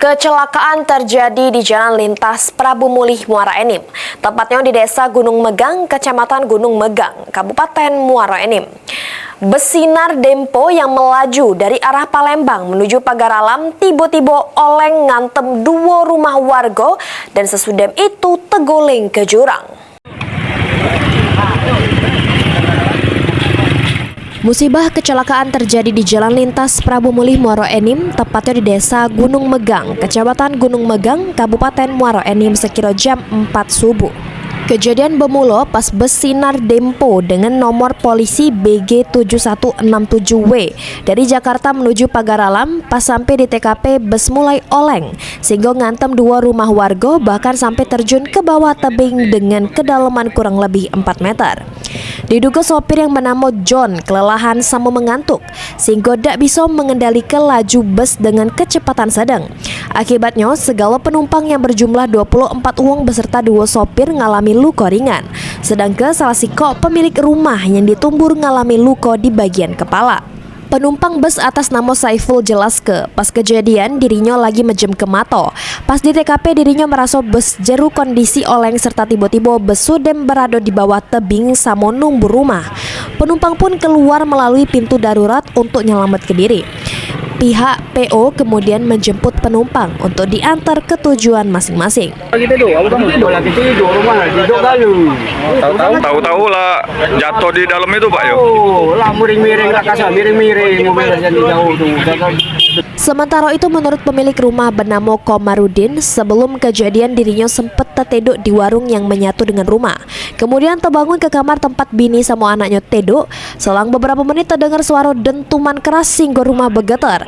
Kecelakaan terjadi di Jalan Lintas Prabu Mulih, Muara Enim, tepatnya di Desa Gunung Megang, Kecamatan Gunung Megang, Kabupaten Muara Enim. Bus Sinar Dempo yang melaju dari arah Palembang menuju Pagar Alam tiba-tiba oleng ngantem dua rumah warga dan sesudah itu terguling ke jurang. Musibah kecelakaan terjadi di Jalan Lintas Prabu Mulih, Muara Enim, tepatnya di Desa Gunung Megang, Kecamatan Gunung Megang, Kabupaten Muara Enim sekira jam 4 subuh. Kejadian bermula pas bus Sinar Dempo dengan nomor polisi BG7167W dari Jakarta menuju Pagar Alam. Pas sampai di TKP, bus mulai oleng sehingga ngantem dua rumah warga, bahkan sampai terjun ke bawah tebing dengan kedalaman kurang lebih 4 meter. Diduga sopir yang bernama John kelelahan sama mengantuk sehingga tidak bisa mengendalikan laju bus dengan kecepatan sedang. Akibatnya segala penumpang yang berjumlah 24 orang beserta dua sopir mengalami luka ringan, sedangkan salah siko pemilik rumah yang ditumbur mengalami luka di bagian kepala. Penumpang bus atas nama Saiful jelas pas kejadian dirinya lagi mejem ke mata. Pas di TKP dirinya merasa bus jeru kondisi oleng serta tiba-tiba bus sudem berada di bawah tebing sama numbur rumah. Penumpang pun keluar melalui pintu darurat untuk nyelamat ke diri. Pihak PO kemudian menjemput penumpang untuk diantar ke tujuan masing-masing. Tahu-tahu lah jatuh di dalam itu, Pak, yo. Lah miring-miring lah, kasar miring-miring mobil yang jauh tuh. Sementara itu menurut pemilik rumah bernama Komarudin, sebelum kejadian dirinya sempat terteduk di warung yang menyatu dengan rumah. Kemudian terbangun ke kamar tempat bini sama anaknya teduk. Selang beberapa menit terdengar suara dentuman keras sehingga rumah bergetar.